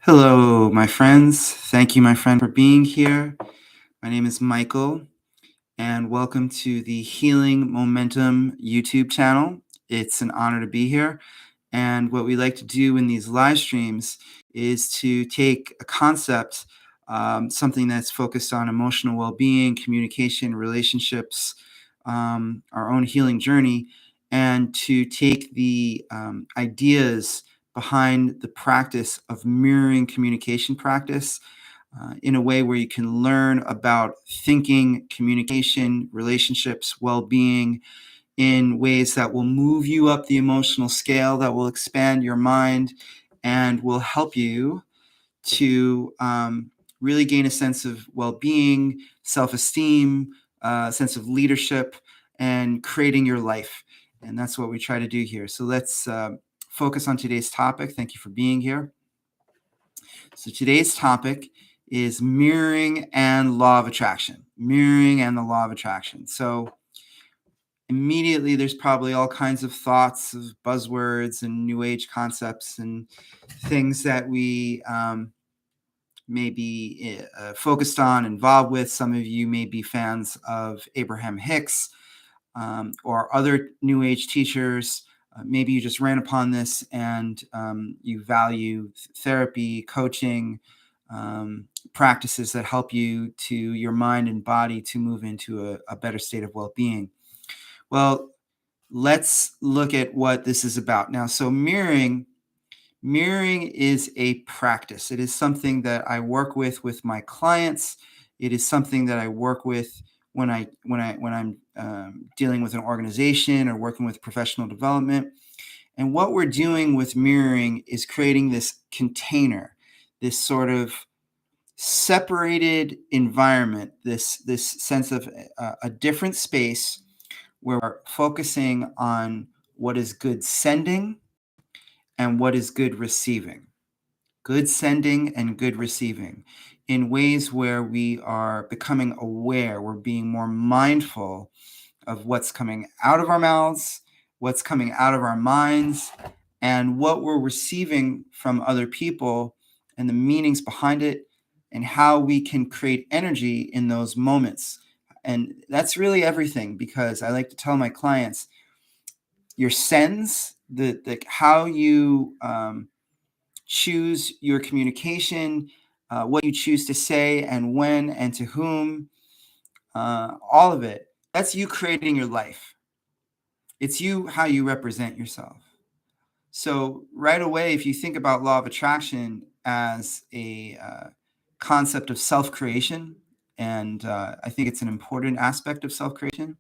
Hello, my friends. Thank you, my friend, for being here. My name is Michael, and welcome to the Healing Momentum YouTube channel. It's an honor to be here. And what we like to do in these live streams is to take a concept, something that's focused on emotional well being, communication, relationships, our own healing journey, and to take the ideas behind the practice of mirroring communication practice in a way where you can learn about thinking, communication, relationships, well being in ways that will move you up the emotional scale, that will expand your mind, and will help you to really gain a sense of well being, self esteem, sense of leadership, and creating your life. And that's what we try to do here. So let's focus on today's topic. Thank you for being here. So today's topic is mirroring and law of attraction. Mirroring and the law of attraction. So immediately there's probably all kinds of thoughts of buzzwords and new age concepts and things that we may be focused on, involved with. Some of you may be fans of Abraham Hicks or other new age teachers. Maybe you just ran upon this and you value therapy, coaching, practices that help you to your mind and body to move into a better state of well-being. Well, let's look at what this is about now. So mirroring is a practice. It is something that I work with my clients. It is something that I work with when I'm dealing with an organization or working with professional development. And what we're doing with mirroring is creating this container, this sort of separated environment, this sense of a different space where we're focusing on what is good sending and what is good receiving. Good sending and good receiving in ways where we are becoming aware, we're being more mindful of what's coming out of our mouths, what's coming out of our minds, and what we're receiving from other people and the meanings behind it and how we can create energy in those moments. And that's really everything, because I like to tell my clients your sends, the how you choose your communication, what you choose to say and when and to whom, all of it. That's you creating your life. It's you, how you represent yourself. So right away, if you think about law of attraction as a concept of self-creation, and I think it's an important aspect of self-creation,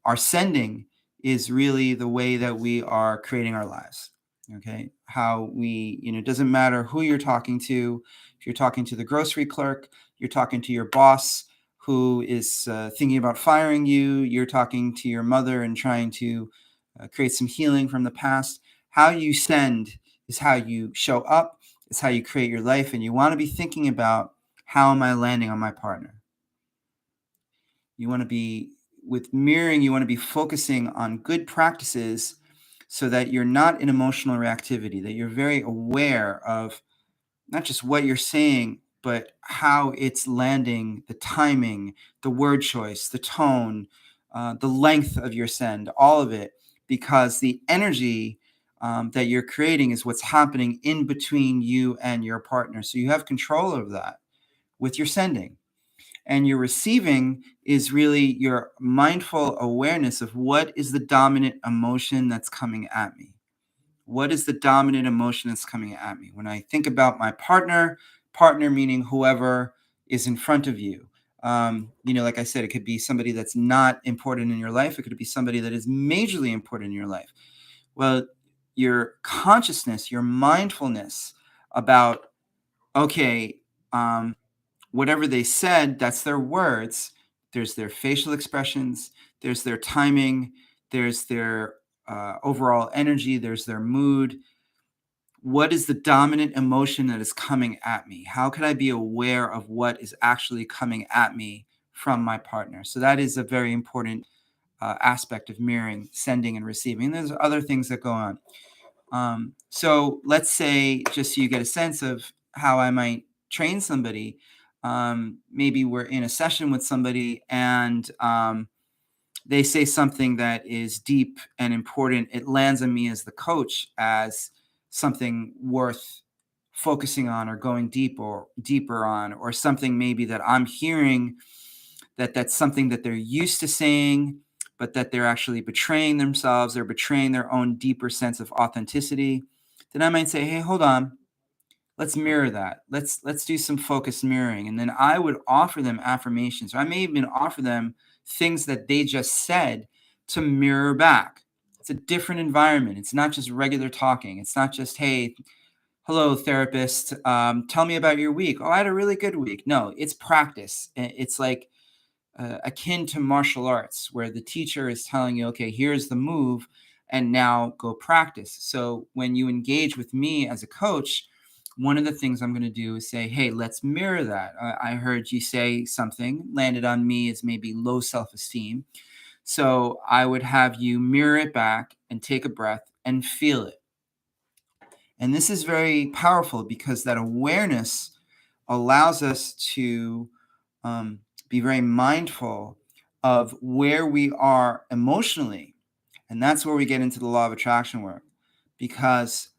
our sending is really the way that we are creating our lives. Okay, how we, it doesn't matter who you're talking to. If you're talking to the grocery clerk, you're talking to your boss who is thinking about firing you, you're talking to your mother and trying to create some healing from the past. How you send is how you show up, it's how you create your life. And you want to be thinking about, how am I landing on my partner? You want to be, with mirroring, you want to be focusing on good practices so that you're not in emotional reactivity, that you're very aware of not just what you're saying, but how it's landing, the timing, the word choice, the tone, the length of your send, all of it, because the energy that you're creating is what's happening in between you and your partner. So you have control of that with your sending. And your receiving is really your mindful awareness of what is the dominant emotion that's coming at me. What is the dominant emotion that's coming at me? When I think about my partner meaning whoever is in front of you. Like I said, it could be somebody that's not important in your life. It could be somebody that is majorly important in your life. Well, your consciousness, your mindfulness about, okay, whatever they said, that's their words. There's their facial expressions, there's their timing, there's their overall energy, there's their mood. What is the dominant emotion that is coming at me? How can I be aware of what is actually coming at me from my partner? So that is a very important aspect of mirroring, sending and receiving. And there's other things that go on. So let's say, just so you get a sense of how I might train somebody, maybe we're in a session with somebody and they say something that is deep and important. It lands on me as the coach as something worth focusing on or going deeper on, or something maybe that I'm hearing that's something that they're used to saying, but that they're actually betraying themselves. They're betraying their own deeper sense of authenticity. Then I might say, hey, hold on. Let's mirror that. Let's do some focused mirroring. And then I would offer them affirmations. Or I may even offer them things that they just said to mirror back. It's a different environment. It's not just regular talking. It's not just, hey, hello, therapist. Tell me about your week. Oh, I had a really good week. No, it's practice. It's like akin to martial arts, where the teacher is telling you, okay, here's the move, and now go practice. So when you engage with me as a coach, one of the things I'm going to do is say, hey, let's mirror that. I heard you say something landed on me as maybe low self-esteem. So I would have you mirror it back and take a breath and feel it. And this is very powerful because that awareness allows us to be very mindful of where we are emotionally. And that's where we get into the law of attraction work. Because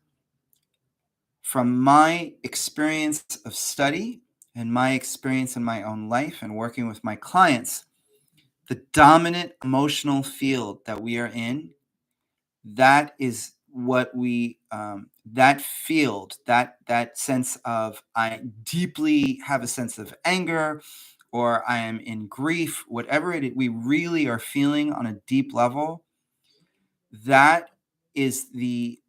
from my experience of study and my experience in my own life and working with my clients, the dominant emotional field that we are in, that is what we that field, that sense of, I deeply have a sense of anger, or I am in grief, whatever we really are feeling on a deep level, that is the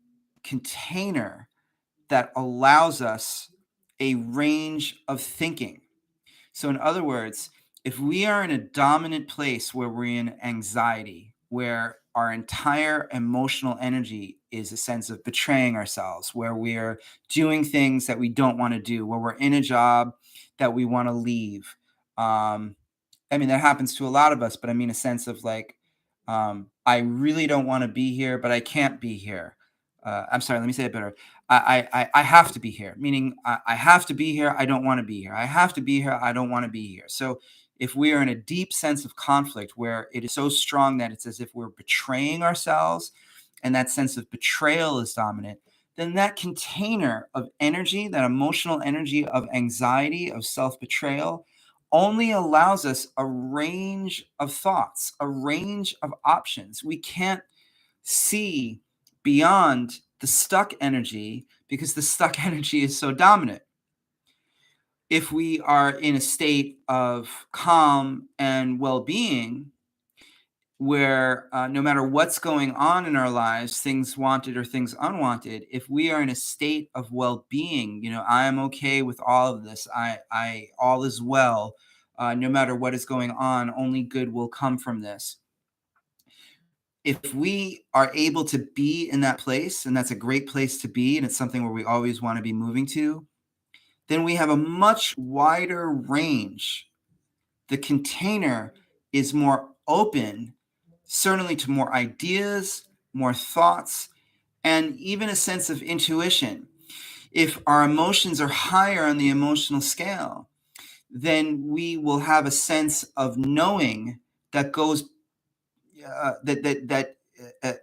container that allows us a range of thinking. So, in other words, if we are in a dominant place where we're in anxiety, where our entire emotional energy is a sense of betraying ourselves, where we're doing things that we don't want to do, where we're in a job that we want to leave. I mean, that happens to a lot of us, but I mean, a sense of like, I really don't want to be here, but I can't be here. I'm sorry, let me say it better. I have to be here, meaning I have to be here. I don't want to be here. I have to be here. I don't want to be here. So if we are in a deep sense of conflict where it is so strong that it's as if we're betraying ourselves, and that sense of betrayal is dominant, then that container of energy, that emotional energy of anxiety, of self betrayal, only allows us a range of thoughts, a range of options. We can't see beyond the stuck energy because the stuck energy is so dominant. If we are in a state of calm and well being, where no matter what's going on in our lives, things wanted or things unwanted, if we are in a state of well being, I am okay with all of this, all is well. No matter what is going on, only good will come from this. If we are able to be in that place, and that's a great place to be, and it's something where we always want to be moving to, then we have a much wider range. The container is more open, certainly to more ideas, more thoughts, and even a sense of intuition. If our emotions are higher on the emotional scale, then we will have a sense of knowing that goes that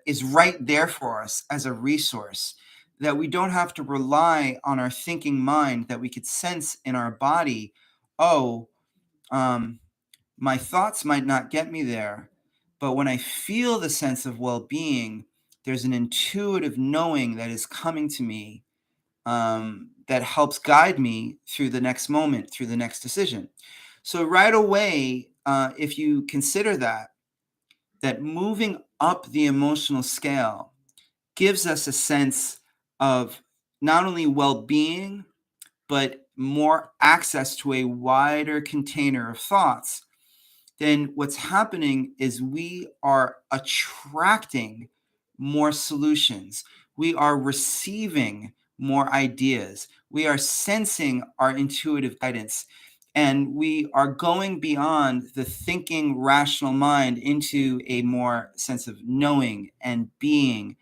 is right there for us as a resource, that we don't have to rely on our thinking mind, that we could sense in our body, oh, my thoughts might not get me there, but when I feel the sense of well-being, there's an intuitive knowing that is coming to me, that helps guide me through the next moment, through the next decision. So right away, if you consider that moving up the emotional scale gives us a sense of not only well-being, but more access to a wider container of thoughts, then what's happening is we are attracting more solutions. We are receiving more ideas. We are sensing our intuitive guidance. And we are going beyond the thinking rational mind into a more sense of knowing and being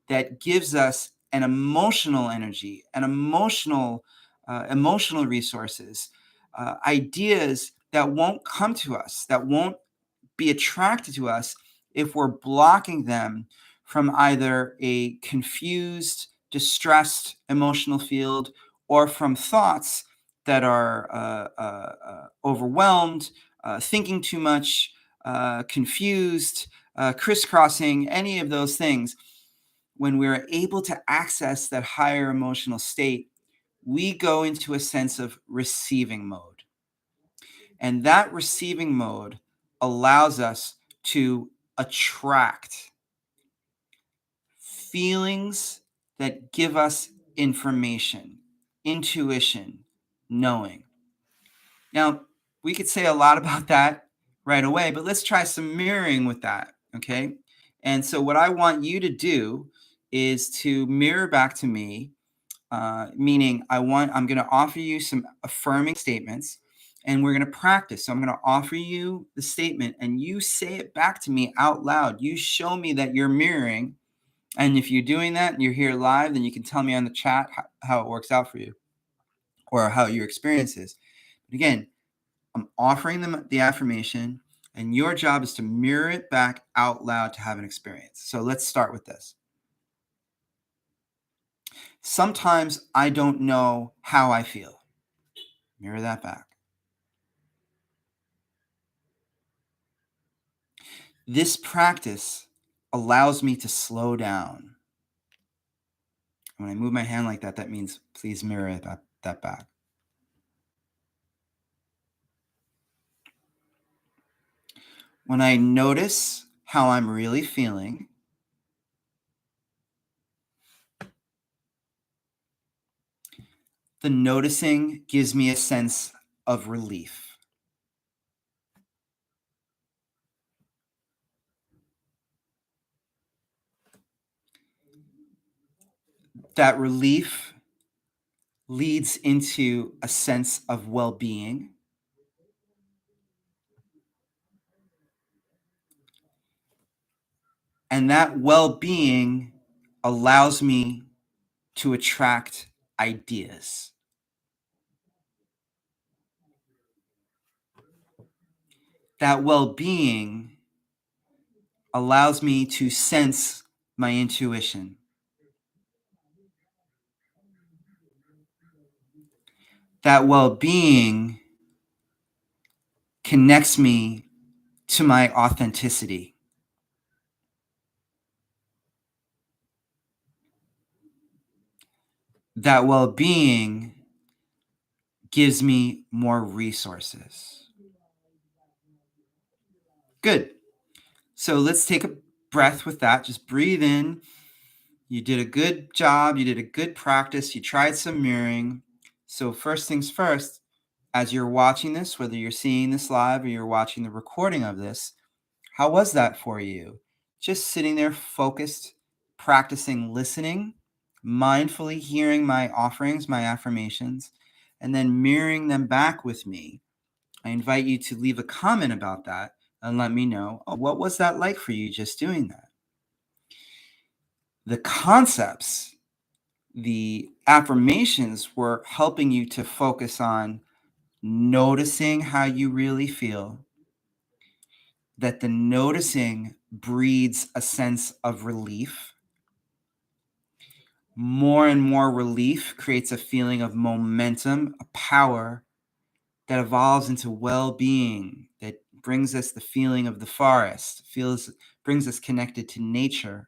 that gives us and emotional energy and emotional resources, ideas that won't come to us, that won't be attracted to us if we're blocking them from either a confused, distressed emotional field or from thoughts that are overwhelmed, thinking too much, confused, crisscrossing, any of those things. When we're able to access that higher emotional state, we go into a sense of receiving mode. And that receiving mode allows us to attract feelings that give us information, intuition, knowing. Now, we could say a lot about that right away, but let's try some mirroring with that, okay? And so, what I want you to do is to mirror back to me, meaning I'm going to offer you some affirming statements, and we're going to practice. So I'm going to offer you the statement, and you say it back to me out loud. You show me that you're mirroring, and if you're doing that and you're here live, then you can tell me on the chat how it works out for you or how your experience is. But again, I'm offering them the affirmation, and your job is to mirror it back out loud to have an experience. So let's start with this. Sometimes I don't know how I feel. Mirror that back. This practice allows me to slow down. When I move my hand like that, that means please mirror that back. When I notice how I'm really feeling, the noticing gives me a sense of relief. That relief leads into a sense of well-being. And that well-being allows me to attract ideas. That well-being allows me to sense my intuition. That well-being connects me to my authenticity. That well-being gives me more resources. Good. So let's take a breath with that. Just breathe in. You did a good job. You did a good practice. You tried some mirroring. So first things first, as you're watching this, whether you're seeing this live or you're watching the recording of this, how was that for you? Just sitting there focused, practicing listening, mindfully hearing my offerings, my affirmations, and then mirroring them back with me. I invite you to leave a comment about that and let me know, oh, what was that like for you just doing that? The concepts, the affirmations were helping you to focus on noticing how you really feel, that the noticing breeds a sense of relief. More and more relief creates a feeling of momentum, a power that evolves into well-being, that brings us the feeling of the forest, brings us connected to nature.